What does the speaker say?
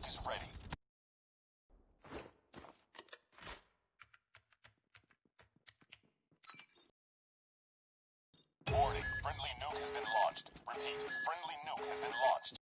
nuke is ready. Warning, friendly nuke has been launched. Repeat, friendly nuke has been launched.